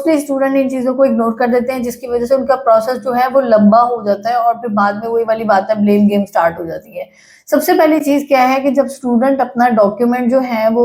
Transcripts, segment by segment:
Mostly student in चीज़ों को ignore कर देते हैं, जिसकी वजह से उनका प्रोसेस जो है वो लंबा हो जाता है और फिर बाद में वही वाली बात है, ब्लेम गेम स्टार्ट हो जाती है। सबसे पहली चीज़ क्या है कि जब स्टूडेंट अपना डॉक्यूमेंट जो है वो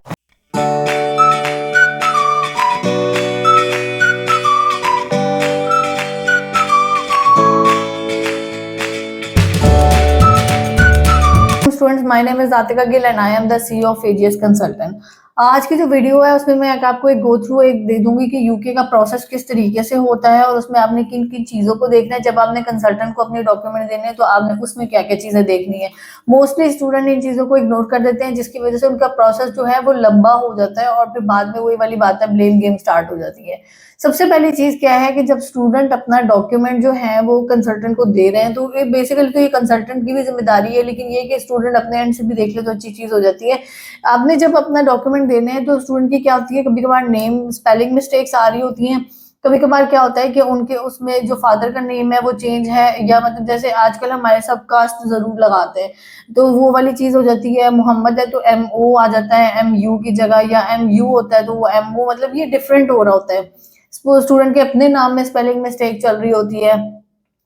students, my name is Atika Gill and I am the CEO of AGS consultant. आज की जो वीडियो है उसमें मैं आपको एक गो थ्रू एक दे दूंगी कि यूके का प्रोसेस किस तरीके से होता है और उसमें आपने किन किन चीज़ों को देखना है। जब आपने कंसल्टेंट को अपने डॉक्यूमेंट देने हैं तो आपने उसमें क्या क्या चीज़ें देखनी है। मोस्टली स्टूडेंट इन चीज़ों को इग्नोर कर देते हैं, जिसकी वजह से उनका प्रोसेस जो है वो लंबा हो जाता है और फिर बाद में वही वाली बात है, ब्लेम गेम स्टार्ट हो जाती है। सबसे पहली चीज़ क्या है कि जब स्टूडेंट अपना डॉक्यूमेंट जो है वो कंसल्टेंट को दे रहे हैं तो ये बेसिकली तो ये कंसल्टेंट की भी जिम्मेदारी है, लेकिन ये कि स्टूडेंट अपने एंड से भी देख ले तो अच्छी चीज़ हो जाती है। आपने जब अपना डॉक्यूमेंट देने हैं तो स्टूडेंट की क्या होती है, कभी कभार नेम स्पेलिंग मिस्टेक्स आ रही होती हैं। कभी कभार क्या होता है कि उनके उसमें जो फादर का नेम है वो चेंज है, या मतलब जैसे आजकल हमारे सब कास्ट जरूर लगाते हैं तो वो वाली चीज हो जाती है। मोहम्मद है तो MO आ जाता है MU की जगह, या MU होता है तो वो MO, मतलब ये डिफरेंट हो रहा होता है। स्टूडेंट के अपने नाम में स्पेलिंग मिस्टेक चल रही होती है।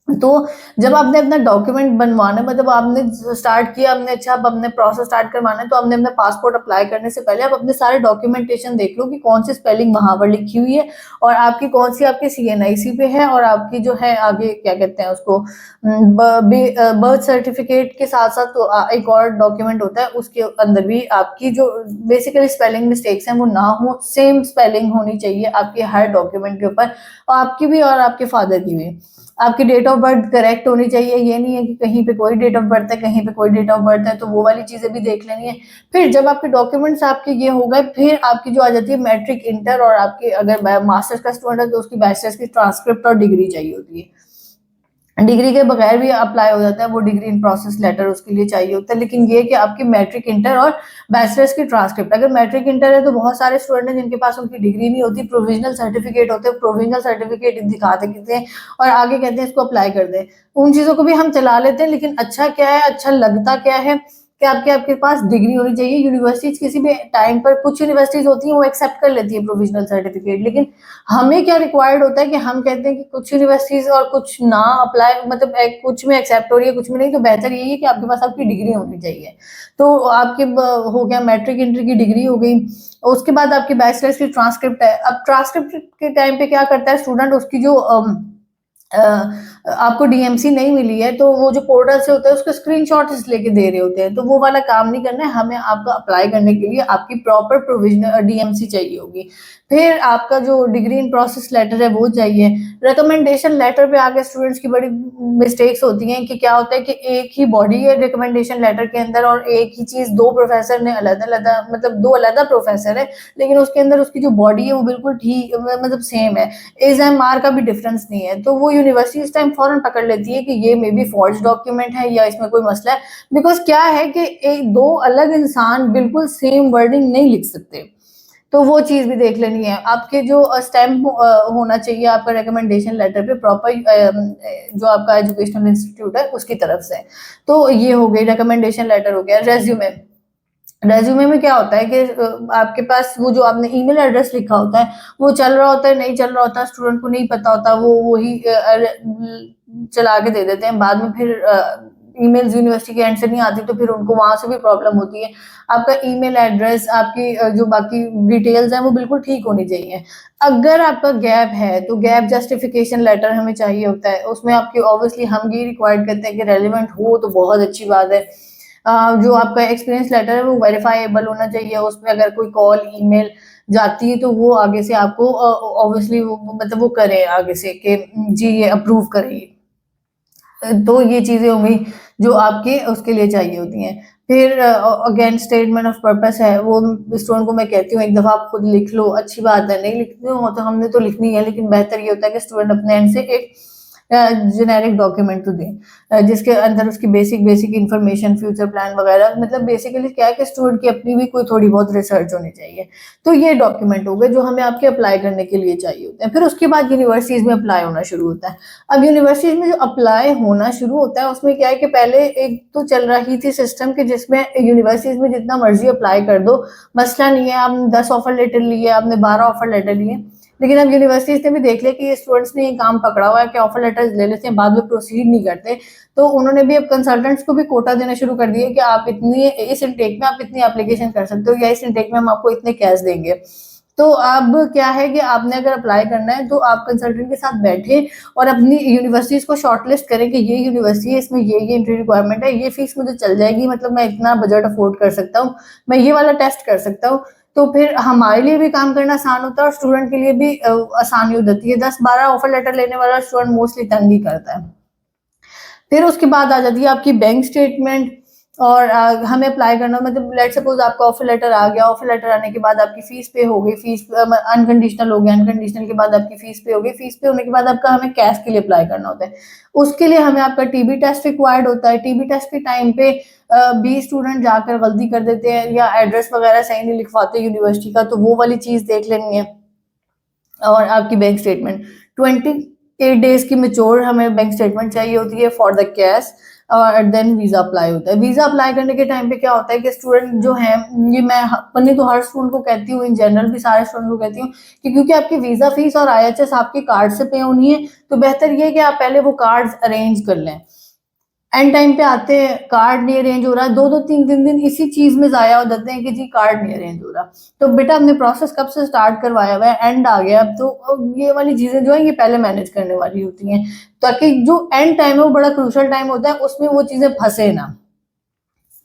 तो जब आपने अपना डॉक्यूमेंट बनवाना, मतलब आपने स्टार्ट किया, आपने अच्छा अब अपने प्रोसेस स्टार्ट करवाना है तो आपने अपना पासपोर्ट अप्लाई करने से पहले आप अपने सारे डॉक्यूमेंटेशन देख लो कि कौन सी स्पेलिंग वहां पर लिखी हुई है और आपकी कौन सी आपकी CNIC पे है, और आपकी जो है आगे क्या कहते हैं उसको, बर्थ सर्टिफिकेट के साथ साथ तो एक और डॉक्यूमेंट होता है, उसके अंदर भी आपकी जो बेसिकली स्पेलिंग मिस्टेक्स हैं वो ना हो, सेम स्पेलिंग होनी चाहिए आपके हर डॉक्यूमेंट के ऊपर, और आपकी भी और आपके फादर की भी। आपकी डेट ऑफ बर्थ करेक्ट होनी चाहिए, ये नहीं है कि कहीं पे कोई डेट ऑफ बर्थ है कहीं पे कोई डेट ऑफ बर्थ है, तो वो वाली चीजें भी देख लेनी है। फिर जब आपके डॉक्यूमेंट्स आपके ये हो गए, फिर आपकी जो आ जाती है मैट्रिक, इंटर, और आपके अगर मास्टर्स का स्टूडेंट है तो उसकी बैचलर्स की ट्रांसक्रिप्ट और डिग्री चाहिए होती है। डिग्री के बगैर भी अप्लाई हो जाता है, वो डिग्री इन प्रोसेस लेटर उसके लिए चाहिए होता है, लेकिन ये कि आपकी मैट्रिक, इंटर और बैचलर्स की ट्रांसक्रिप्ट। अगर मैट्रिक इंटर है तो बहुत सारे स्टूडेंट हैं जिनके पास उनकी डिग्री नहीं होती, प्रोविजनल सर्टिफिकेट होते हैं, प्रोविजनल सर्टिफिकेट दिखा देते हैं और आगे कहते हैं इसको अप्लाई कर दें। उन चीज़ों को भी हम चला लेते हैं, लेकिन अच्छा क्या है, अच्छा लगता क्या है कि आपके पास डिग्री होनी चाहिए। यूनिवर्सिटीज किसी भी टाइम पर, कुछ यूनिवर्सिटीज होती हैं वो एक्सेप्ट कर लेती है प्रोविजनल सर्टिफिकेट, लेकिन हमें क्या रिक्वायर्ड होता है कि हम कहते हैं कि कुछ यूनिवर्सिटीज और कुछ ना अप्लाई, मतलब कुछ में एक्सेप्ट हो रही है कुछ में नहीं, तो बेहतर यही है कि आपके पास आपकी डिग्री होनी चाहिए। तो आपके हो गया मैट्रिक इंटर की डिग्री हो गई, उसके बाद आपकी बैचलर्स की ट्रांसक्रिप्ट है। अब ट्रांसक्रिप्ट के टाइम पे क्या करता है स्टूडेंट, उसकी जो आपको DMC नहीं मिली है तो वो जो पोर्टल से होता है उसके स्क्रीनशॉट लेके दे रहे होते हैं, तो वो वाला काम नहीं करना है हमें। आपका अप्लाई करने के लिए आपकी प्रॉपर प्रोविजनल DMC चाहिए होगी। फिर आपका जो डिग्री इन प्रोसेस लेटर है वो चाहिए। रिकमेंडेशन लेटर पे आगे स्टूडेंट्स की बड़ी मिस्टेक्स होती हैं कि क्या होता है कि एक ही बॉडी है रिकमेंडेशन लेटर के अंदर और एक ही चीज दो प्रोफेसर ने अलग अलग, मतलब दो अलग प्रोफेसर है, लेकिन उसके अंदर उसकी जो बॉडी है वो बिल्कुल ठीक, मतलब सेम है। ASMR का भी डिफरेंस नहीं है, तो वो यूनिवर्सिटी इस टाइम फौरन पकड़ लेती है कि ये मे बी फॉर्ज डॉक्यूमेंट है या इसमें कोई मसला है। बिकॉज क्या है कि एक दो अलग इंसान बिल्कुल सेम वर्डिंग नहीं लिख सकते, तो वो चीज भी देख लेनी है। आपके जो स्टैम्प होना चाहिए आपका रिकमेंडेशन लेटर पे प्रॉपर, जो आपका एजुकेशनल इंस्टीट्यूट है उसकी तरफ से। तो ये हो गई रिकमेंडेशन लेटर, हो गया रेज्यूमे। रेज्यूमे में क्या होता है कि आपके पास वो जो आपने ईमेल एड्रेस लिखा होता है वो चल रहा होता है नहीं चल रहा होता, स्टूडेंट को नहीं पता होता, वो वही चला के दे देते हैं। बाद में फिर ईमेल्स यूनिवर्सिटी के एंड से नहीं आती तो फिर उनको वहां से भी प्रॉब्लम होती है। आपका ईमेल एड्रेस, आपकी जो बाकी डिटेल्स हैं वो बिल्कुल ठीक होनी चाहिए। अगर आपका गैप है तो गैप जस्टिफिकेशन लेटर हमें चाहिए होता है, उसमें आपकी ऑब्वियसली हम ये रिक्वायर्ड करते हैं कि रेलिवेंट हो तो बहुत अच्छी बात है। जो आपका एक्सपीरियंस लेटर है वो वेरीफाइबल होना चाहिए, उसमें अगर कोई कॉल ईमेल जाती है तो वो आगे से आपको ऑब्वियसली मतलब वो करे आगे से कि जी ये अप्रूव करें। तो ये चीजें हो गई जो आपके उसके लिए चाहिए होती हैं। फिर अगेन स्टेटमेंट ऑफ पर्पस है, वो स्टूडेंट को मैं कहती हूँ एक दफा आप खुद लिख लो, अच्छी बात है। नहीं लिखती हो तो हमने तो लिखनी है, लेकिन बेहतर ये होता है कि स्टूडेंट अपने एंड से एक जेनेरिक डॉक्यूमेंट तो दें जिसके अंदर उसकी बेसिक इंफॉर्मेशन, फ्यूचर प्लान वगैरह, मतलब बेसिकली क्या है कि स्टूडेंट की अपनी भी कोई थोड़ी बहुत रिसर्च होनी चाहिए। तो ये डॉक्यूमेंट हो गए जो हमें आपके अप्लाई करने के लिए चाहिए होते हैं। फिर उसके बाद यूनिवर्सिटीज में अप्लाई होना शुरू होता है। अब यूनिवर्सिटीज में जो अप्लाई होना शुरू होता है उसमें क्या है कि पहले एक तो चल रही थी सिस्टम कि जिसमें यूनिवर्सिटीज में जितना मर्जी अप्लाई कर दो, मसला नहीं है। आपने 10 ऑफर लेटर लिए, आपने 12 ऑफर लेटर लिए, लेकिन अब यूनिवर्सिटीज ने भी देख लिया कि ये स्टूडेंट्स ने ये काम पकड़ा हुआ है कि ऑफर लेटर्स ले लेते हैं, बाद में प्रोसीड नहीं करते, तो उन्होंने भी अब कंसल्टेंट्स को भी कोटा देना शुरू कर दिया कि आप इतनी इस इंटेक में आप इतनी एप्लीकेशन कर सकते हो, या इस इंटेक में हम आपको इतने कैश देंगे। तो अब क्या है कि आपने अगर अप्लाई करना है तो आप कंसल्टेंट के साथ बैठे और अपनी यूनिवर्सिटीज को शॉर्टलिस्ट करें कि ये यूनिवर्सिटी है, इसमें ये एंट्री रिक्वायरमेंट है, ये फीस मुझे चल जाएगी, मतलब मैं इतना बजट अफोर्ड कर सकता हूँ, मैं ये वाला टेस्ट कर सकता हूँ। तो फिर हमारे लिए भी काम करना आसान होता है और स्टूडेंट के लिए भी आसानी हो जाती है। 10-12 ऑफर लेटर लेने वाला स्टूडेंट मोस्टली तंग ही करता है। फिर उसके बाद आ जाती है आपकी बैंक स्टेटमेंट, और हमें अप्लाई करना, मतलब लेट सपोज आपका ऑफर लेटर आ गया, ऑफर लेटर आने के बाद आपकी फीस पे हो गई, फीस अनकंडीशनल हो गया, अनकंडीशनल के बाद आपकी फीस पे हो गई, फीस पे होने के बाद आपका हमें कैश के लिए अप्लाई करना होता है। उसके लिए हमें आपका टीबी टेस्ट रिक्वायर्ड होता है। टीबी टेस्ट के टाइम पे 20 स्टूडेंट जाकर गलती कर देते हैं या एड्रेस वगैरह सही नहीं लिखवाते यूनिवर्सिटी का, तो वो वाली चीज देख लेनी है। और आपकी बैंक स्टेटमेंट 28 डेज की मेच्योर हमें बैंक स्टेटमेंट चाहिए होती है फॉर द कैश, और देन वीजा अप्लाई होता है। वीजा अप्लाई करने के टाइम पे क्या होता है कि स्टूडेंट जो है, ये मैं अपनी तो हर स्टूडेंट को कहती हूँ, इन जनरल भी सारे स्टूडेंट को कहती हूँ कि क्योंकि आपकी वीजा फीस और IHS आपके कार्ड से पे होनी है, तो बेहतर ये है कि आप पहले वो कार्ड अरेंज कर लें। एंड टाइम पे आते हैं, कार्ड नहीं अरेंज हो रहा, 2-2 3 दिन इसी चीज में जाया हो जाते हैं कि जी कार्ड नहीं अरेंज हो रहा। तो बेटा हमने प्रोसेस कब से स्टार्ट करवाया हुआ है, एंड आ गया अब, तो ये वाली चीजें जो है ये पहले मैनेज करने वाली होती हैं, ताकि जो एंड टाइम है वो बड़ा क्रूशल टाइम होता है, उसमें वो चीजें फंसे ना।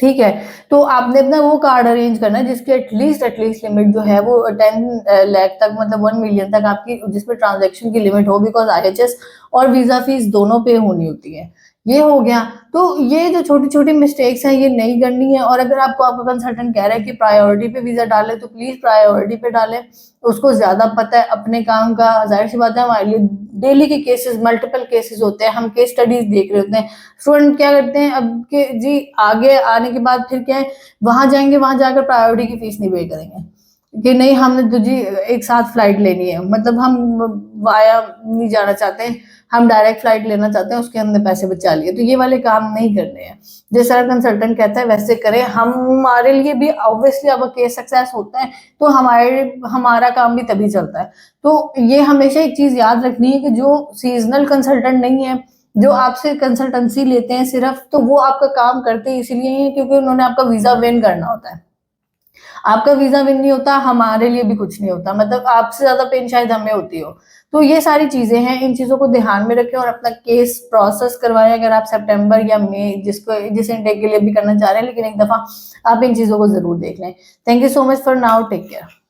ठीक है, तो आपने अपना वो कार्ड अरेंज करना है जिसकी एटलीस्ट लिमिट जो है वो 10 लाख तक, मतलब 1 मिलियन तक आपकी, जिसमें ट्रांजैक्शन की लिमिट हो, बिकॉज IHS और वीजा फीस दोनों पे होनी होती है। ये हो गया। तो ये जो छोटी छोटी मिस्टेक्स हैं ये नहीं करनी है। और अगर आपको आपका कंसल्टेंट कह रहा है कि प्रायोरिटी पे वीजा डालें, तो प्लीज प्रायोरिटी पे डालें। उसको ज्यादा पता है अपने काम का, जाहिर सी बात है, हमारे लिए डेली के केसेस, मल्टीपल केसेस होते हैं, हम केस स्टडीज देख रहे होते हैं। स्टूडेंट क्या करते हैं अब के जी, आगे आने के बाद फिर क्या है, वहां जाएंगे, वहां जाकर प्रायोरिटी की फीस नहीं पे करेंगे कि नहीं हमने तो जी एक साथ फ्लाइट लेनी है, मतलब हम वाया नहीं जाना चाहते, हम डायरेक्ट फ्लाइट लेना चाहते हैं, उसके हमने पैसे बचा लिए। तो ये वाले काम नहीं करने हैं। जिस तरह कंसल्टेंट कहता है वैसे करें। हमारे लिए भी ऑब्वियसली अब केस सक्सेस होता है तो हमारा काम भी तभी चलता है। तो ये हमेशा एक चीज याद रखनी है कि जो सीजनल कंसल्टेंट नहीं है, जो आपसे कंसल्टेंसी लेते हैं सिर्फ, तो वो आपका काम करते इसीलिए ही है क्योंकि उन्होंने आपका वीजा विन करना होता है। आपका वीजा विन नहीं होता, हमारे लिए भी कुछ नहीं होता, मतलब आपसे ज्यादा पेन शायद हमें होती हो। तो ये सारी चीजें हैं, इन चीजों को ध्यान में रखें और अपना केस प्रोसेस करवाएं। अगर आप सितंबर या मई जिस इंटेक के लिए भी करना चाह रहे हैं, लेकिन एक दफा आप इन चीजों को जरूर देख लें। Thank you so much for now, take care.